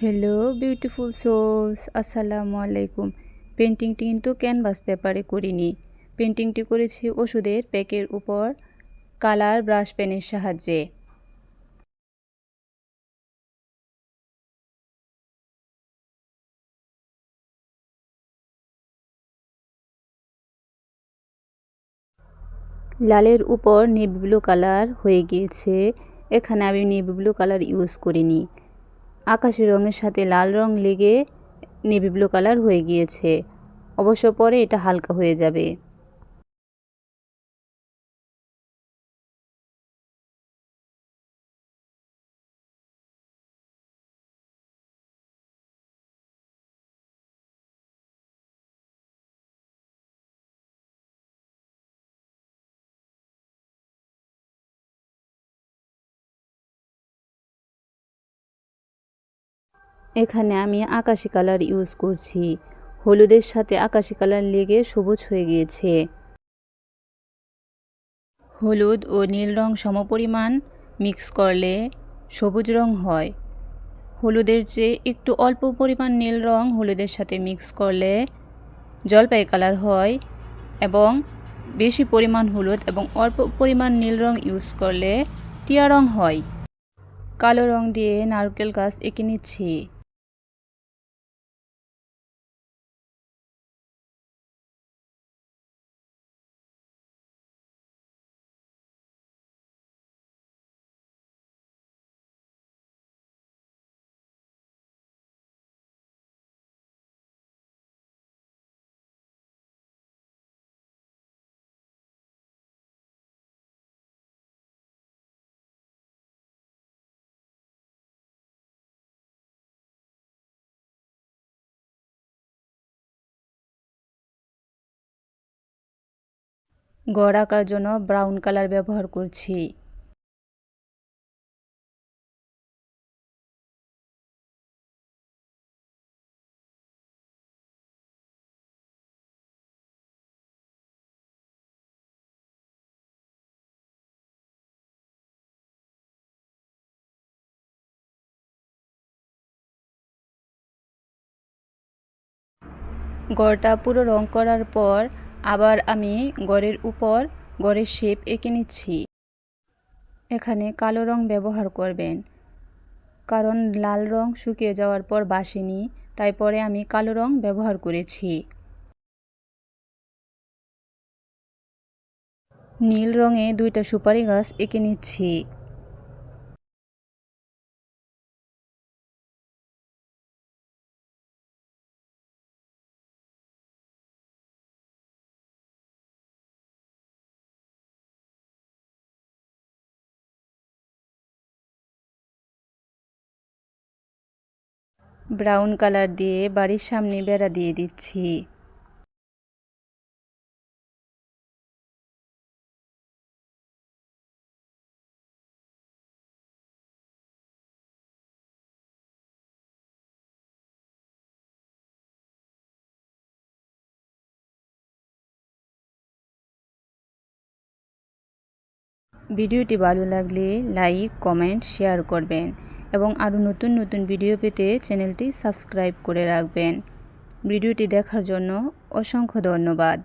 Hello beautiful sols, আসসালামু আলাইকুম। পেন্টিংটি কিন্তু ক্যানভাস পেপারে করিনি। পেন্টিংটি করেছি ওষুধের প্যাকের উপর কালার ব্রাশ পেনের সাহায্যে। লালের উপর নেভি ব্লু কালার হয়ে গিয়েছে। এখানে আমি নেভি ব্লু কালার ইউজ করিনি। আকাশি রঙের সাথে লাল রং লেগে নেভি ব্লু কালার হয়ে গিয়েছে। অবশ্য পরে এটা হালকা হয়ে যাবে। এখানে আমি আকাশি কালার ইউজ করছি। হলুদের সাথে আকাশি কালার লেগে সবুজ হয়ে গিয়েছে। হলুদ ও নীল রং সমপরিমাণ মিক্স করলে সবুজ রং হয়। হলুদের চেয়ে একটু অল্প পরিমাণ নীল রং হলুদের সাথে মিক্স করলে জলপাই কালার হয়, এবং বেশি পরিমাণ হলুদ এবং অল্প পরিমাণ নীল রং ইউজ করলে টিয়া রং হয়। কালো রং দিয়ে নারকেল গাছ এঁকে নিচ্ছি। গড় আঁকার জন্য ব্রাউন কালার ব্যবহার করছি। গড়টা পুরো রং করার পর আবার আমি গড়ের উপর গড়ের শেপ এঁকে নিচ্ছি। এখানে কালো রং ব্যবহার করবেন, কারণ লাল রং শুকিয়ে যাওয়ার পর বাসেনি, তাই পরে আমি কালো রং ব্যবহার করেছি। নীল রঙে দুইটা সুপারি গাছ এঁকে নিচ্ছি। ব্রাউন কালার দিয়ে বাড়ির সামনে বেড়া দিয়ে দিচ্ছি। ভিডিওটি ভালো লাগলে লাইক, কমেন্ট, শেয়ার করবেন এবং আরও নতুন নতুন ভিডিও পেতে চ্যানেলটি সাবস্ক্রাইব করে রাখবেন। ভিডিওটি দেখার জন্য অসংখ্য ধন্যবাদ।